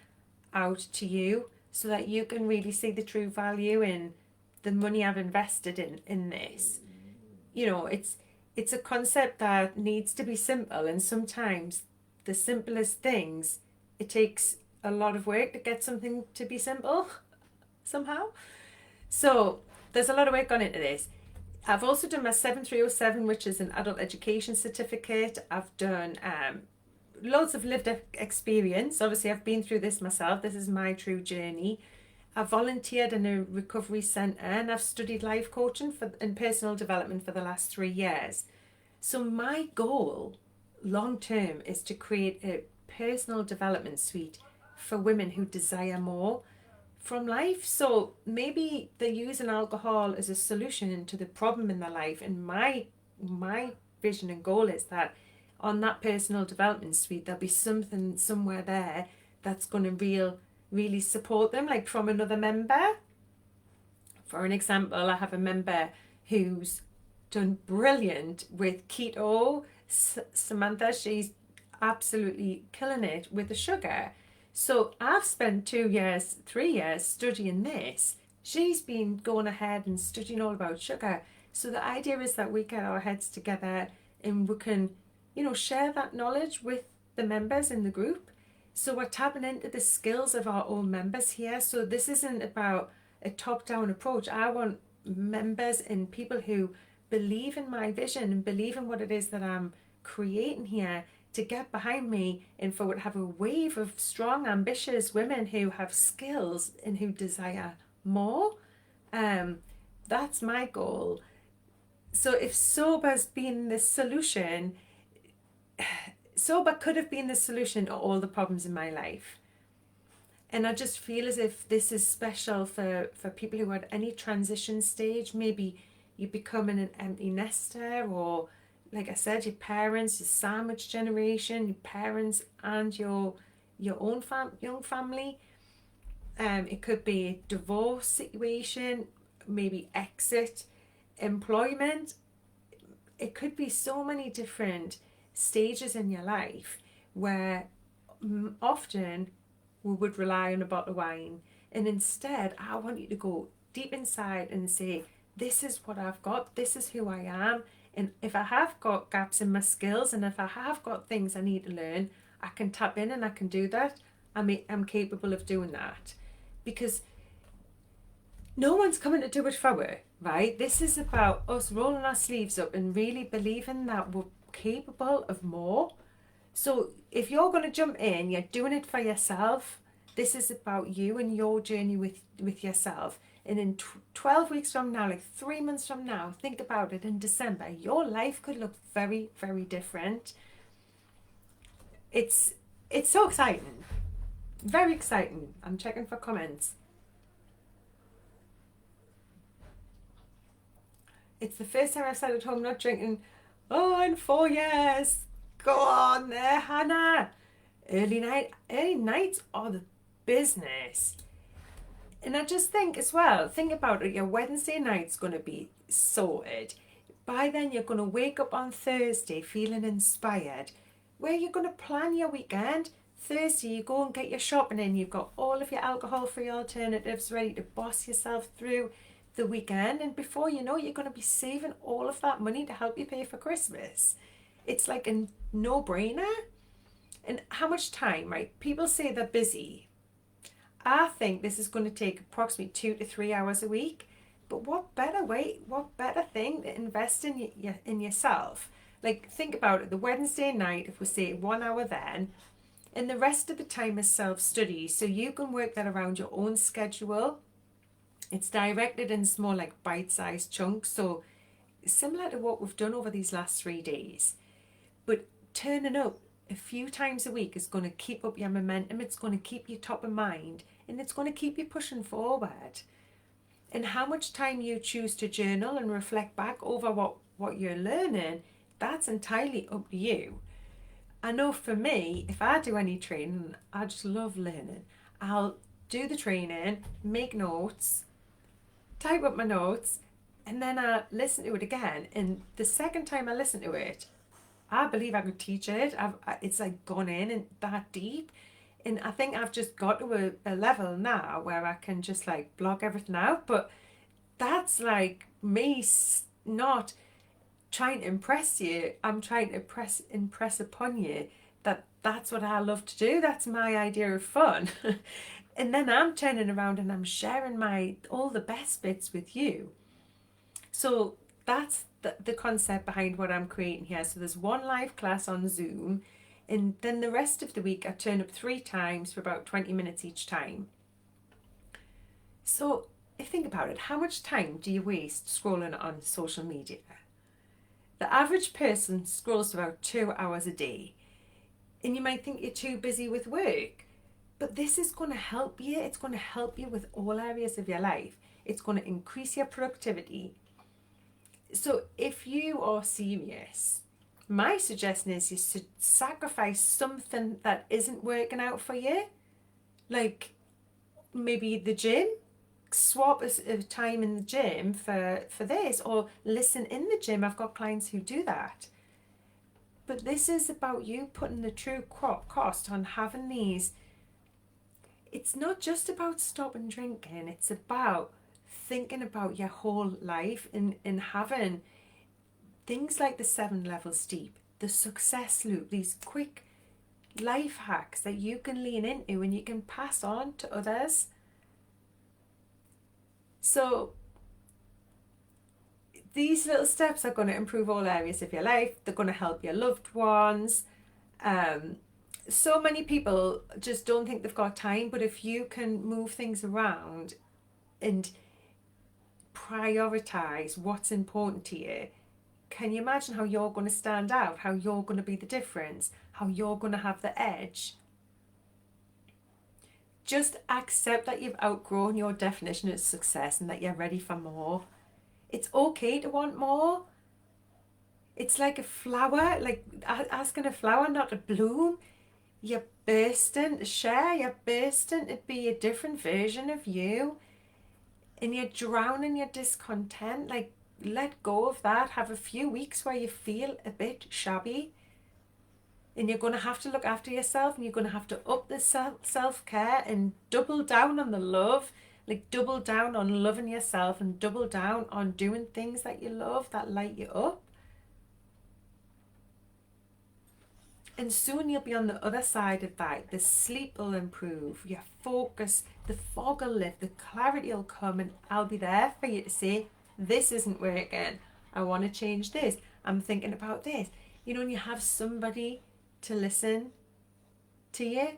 out to you, so that you can really see the true value in the money I've invested in this. You know, it's a concept that needs to be simple, and sometimes the simplest things, it takes a lot of work to get something to be simple somehow. So there's a lot of work gone into this. I've also done my 7307, which is an adult education certificate. I've done loads of lived experience. Obviously, I've been through this myself. This is my true journey. I've volunteered in a recovery centre, and I've studied life coaching and personal development for the last 3 years. So my goal long term is to create a personal development suite for women who desire more from life. So maybe they're using alcohol as a solution to the problem in their life, and my vision and goal is that on that personal development suite there'll be something somewhere there that's going to really support them, like from another member. For an example, I have a member who's done brilliant with keto, Samantha. She's absolutely killing it with the sugar. So I've spent 2 years, 3 years studying this. She's been going ahead and studying all about sugar. So the idea is that we get our heads together and we can, you know, share that knowledge with the members in the group. So we're tapping into the skills of our own members here. So this isn't about a top-down approach. I want members and people who believe in my vision and believe in what it is that I'm creating here to get behind me, and for to have a wave of strong, ambitious women who have skills and who desire more. That's my goal. So if sober's been the solution, sober could have been the solution to all the problems in my life. And I just feel as if this is special for people who are at any transition stage. Maybe you're becoming an empty nester, or like I said, your parents, your sandwich generation, your parents and your own young family. It could be a divorce situation, maybe exit, employment. It could be so many different stages in your life where often we would rely on a bottle of wine. And instead, I want you to go deep inside and say, this is what I've got, this is who I am. And if I have got gaps in my skills and if I have got things I need to learn, I can tap in and I can do that. I'm capable of doing that. Because no one's coming to do it for us, right? This is about us rolling our sleeves up and really believing that we're capable of more. So if you're going to jump in, you're doing it for yourself. This is about you and your journey with yourself. And in 12 weeks from now, like 3 months from now, think about it, in December, your life could look very, very different. It's so exciting. Very exciting. I'm checking for comments. It's the first time I've sat at home not drinking. Oh, in 4 years. Go on there, Hannah. Early nights are the business. And I just think as well, think about it, your Wednesday night's going to be sorted. By then you're going to wake up on Thursday feeling inspired. Where you're going to plan your weekend. Thursday you go and get your shopping in. You've got all of your alcohol-free alternatives ready to boss yourself through the weekend. And before you know it, you're going to be saving all of that money to help you pay for Christmas. It's like a no-brainer. And how much time, right? People say they're busy. I think this is going to take approximately 2 to 3 hours a week. But what better thing to invest in yourself? Like, think about it. The Wednesday night, if we say 1 hour then, and the rest of the time is self-study. So you can work that around your own schedule. It's directed in small, like bite-sized chunks. So similar to what we've done over these last 3 days. But turning up a few times a week is going to keep up your momentum. It's going to keep you top of mind, and it's going to keep you pushing forward. And how much time you choose to journal and reflect back over what you're learning, that's entirely up to you. I know for me, if I do any training, I just love learning. I'll do the training, make notes, type up my notes, and then I listen to it again. And the second time I listen to it, I believe I could teach it. It's like gone in and that deep. And I think I've just got to a level now where I can just like block everything out. But that's like me not trying to impress you. I'm trying to impress upon you that that's what I love to do. That's my idea of fun. And then I'm turning around and I'm sharing all the best bits with you. So that's the concept behind what I'm creating here. So there's one live class on Zoom, and then the rest of the week I turn up 3 times for about 20 minutes each time. So think about it, how much time do you waste scrolling on social media? The average person scrolls about 2 hours a day. And you might think you're too busy with work, but this is going to help you. It's going to help you with all areas of your life. It's going to increase your productivity. So if you are serious, my suggestion is you should sacrifice something that isn't working out for you. Like maybe the gym. Swap a time in the gym for this, or listen in the gym. I've got clients who do that. But this is about you putting the true cost on having these. It's not just about stopping drinking. It's about thinking about your whole life and having things like the 7 levels deep, the success loop, these quick life hacks that you can lean into and you can pass on to others. So these little steps are going to improve all areas of your life. They're going to help your loved ones. So many people just don't think they've got time, but if you can move things around and prioritize what's important to you, can you imagine how you're going to stand out, how you're going to be the difference, how you're going to have the edge? Just accept that you've outgrown your definition of success and that you're ready for more. It's okay to want more. It's like a flower, like asking a flower not to bloom. You're bursting to share, you're bursting to be a different version of you. And you're drowning your discontent. Like, let go of that. Have a few weeks where you feel a bit shabby. And you're going to have to look after yourself, and you're going to have to up the self-care and double down on the love. Like double down on loving yourself and double down on doing things that you love, that light you up. And soon you'll be on the other side of that. The sleep will improve, your focus, the fog will lift, the clarity will come, and I'll be there for you to say, this isn't working. I want to change this. I'm thinking about this. You know, and you have somebody to listen to you.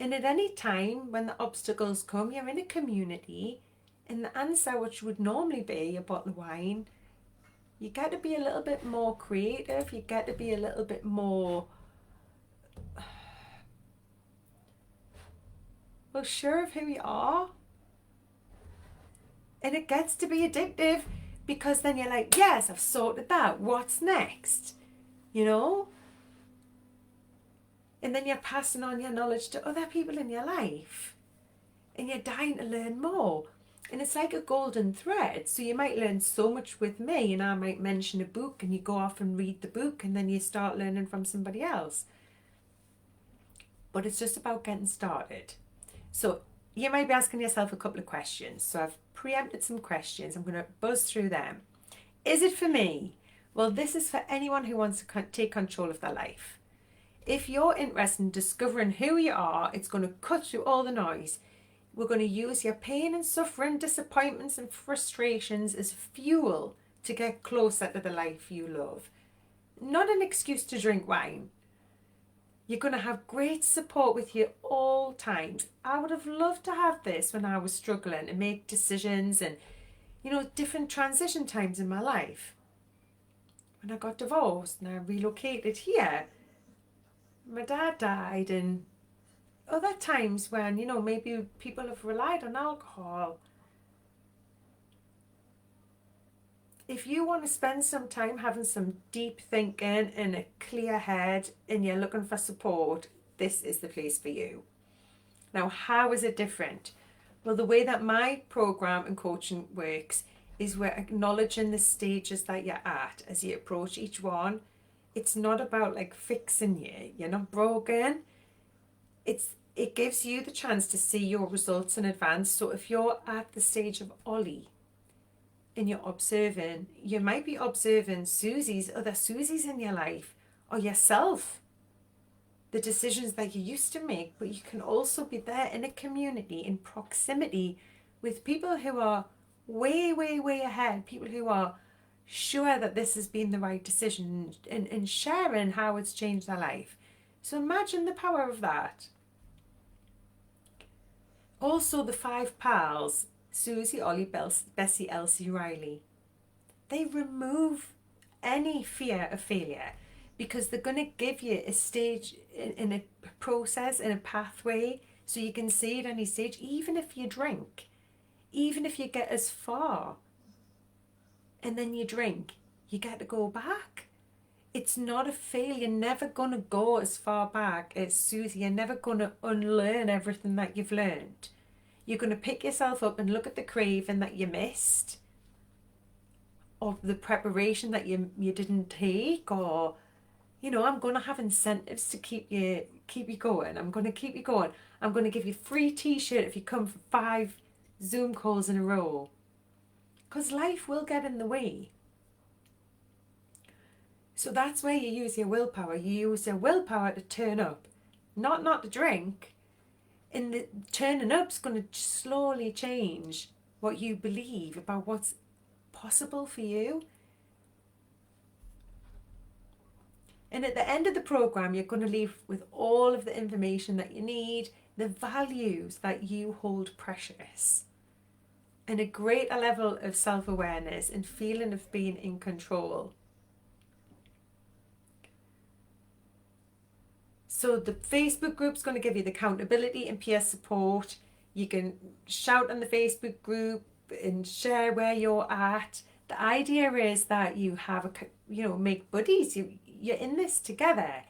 And at any time when the obstacles come, you're in a community, and the answer, which would normally be a bottle of wine, you get to be a little bit more creative, you get to be a little bit more, well, sure of who you are. And it gets to be addictive, because then you're like, yes, I've sorted that. What's next? You know? And then you're passing on your knowledge to other people in your life. And you're dying to learn more. And it's like a golden thread. So you might learn so much with me, and I might mention a book, and you go off and read the book, and then you start learning from somebody else. But it's just about getting started. So you might be asking yourself a couple of questions. So I've preempted some questions. I'm going to buzz through them. Is it for me? Well, this is for anyone who wants to take control of their life. If you're interested in discovering who you are, it's going to cut through all the noise. We're going to use your pain and suffering, disappointments and frustrations as fuel to get closer to the life you love. Not an excuse to drink wine. You're going to have great support with you all times. I would have loved to have this when I was struggling and make decisions and, you know, different transition times in my life. When I got divorced and I relocated here, my dad died, and other times when, you know, maybe people have relied on alcohol. If you want to spend some time having some deep thinking and a clear head, and you're looking for support, this is the place for you. Now, how is it different? Well, the way that my program and coaching works is we're acknowledging the stages that you're at as you approach each one. It's not about like fixing you. You're not broken. It gives you the chance to see your results in advance. So if you're at the stage of Ollie and you're observing, you might be observing other Susies in your life, or yourself, the decisions that you used to make. But you can also be there in a community, in proximity with people who are way, way, way ahead, people who are sure that this has been the right decision, and sharing how it's changed their life. So imagine the power of that. Also, the 5 pals, Susie, Ollie, Bessie, Elsie, Riley, they remove any fear of failure, because they're going to give you a stage in a process, in a pathway, so you can see at any stage. Even if you drink, even if you get as far and then you drink, you get to go back. It's not a fail. You're never going to go as far back as Susie. You're never going to unlearn everything that you've learned. You're going to pick yourself up and look at the craving that you missed, or the preparation that you didn't take, or, you know, I'm going to have incentives to keep you going. I'm going to keep you going. I'm going to give you a free t-shirt if you come for 5 Zoom calls in a row. Because life will get in the way. So that's where you use your willpower. You use your willpower to turn up, not to drink. And the turning up's going to slowly change what you believe about what's possible for you. And at the end of the program, you're going to leave with all of the information that you need, the values that you hold precious, and a greater level of self-awareness and feeling of being in control. So the Facebook group's going to give you the accountability and peer support. You can shout on the Facebook group and share where you're at. The idea is that you have make buddies. You're in this together.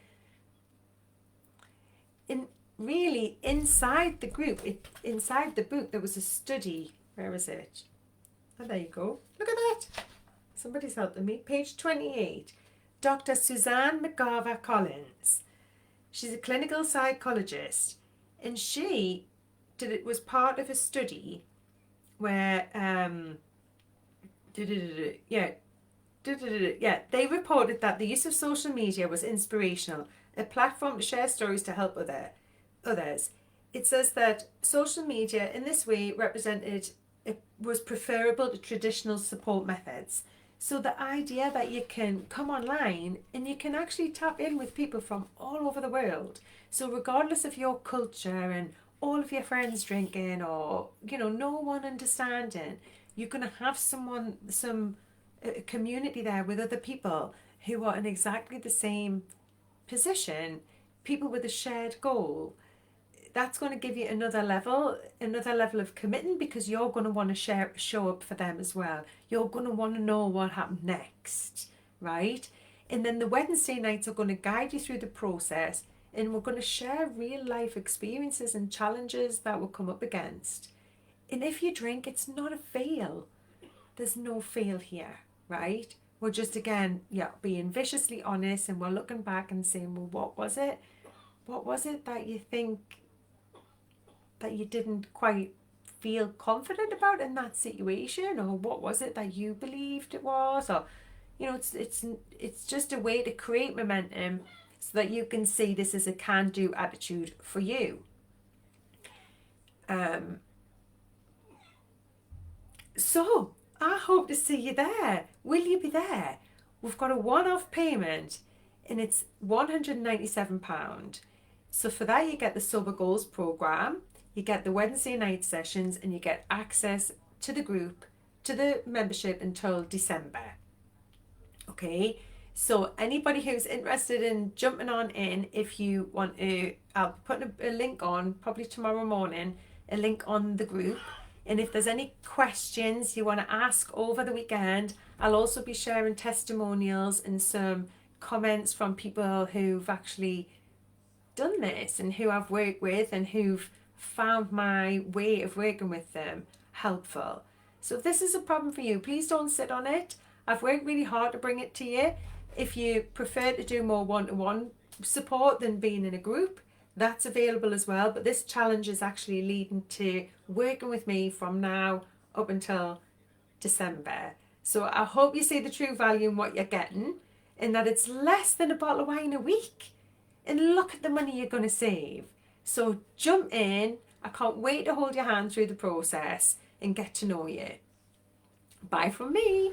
And really, inside the group, inside the book, there was a study. Where is it? Oh, there you go. Look at that. Somebody's helping me. Page 28. Dr. Suzanne McGarver Collins. She's a clinical psychologist, and she was part of a study where yeah, they reported that the use of social media was inspirational, a platform to share stories to help others. It says that social media in this way represented it was preferable to traditional support methods. So the idea that you can come online and you can actually tap in with people from all over the world. So regardless of your culture and all of your friends drinking or no one understanding, you're going to have some a community there with other people who are in exactly the same position, people with a shared goal. That's going to give you another level of committing, because you're going to want to show up for them as well. You're going to want to know what happened next, right? And then the Wednesday nights are going to guide you through the process, and we're going to share real life experiences and challenges that we'll come up against. And if you drink, it's not a fail. There's no fail here, right? We're just, again, being viciously honest, and we're looking back and saying, well, what was it? What was it that you think that you didn't quite feel confident about in that situation? Or what was it that you believed it was? Or, it's just a way to create momentum so that you can see this as a can-do attitude for you. So I hope to see you there. Will you be there? We've got a one-off payment and it's £197. So for that you get the Sober Goals programme, you get the Wednesday night sessions, and you get access to the group, to the membership until December. Okay, so anybody who's interested in jumping on in, if you want to, I'll put a link on, probably tomorrow morning, a link on the group. And if there's any questions you want to ask over the weekend, I'll also be sharing testimonials and some comments from people who've actually done this and who I've worked with and who've found my way of working with them helpful. So if this is a problem for you, please don't sit on it. I've worked really hard to bring it to you. If you prefer to do more one-to-one support than being in a group, that's available as well. But this challenge is actually leading to working with me from now up until December. So I hope you see the true value in what you're getting, and that it's less than a bottle of wine a week. And look at the money you're going to save. So jump in. I can't wait to hold your hand through the process and get to know you. Bye from me.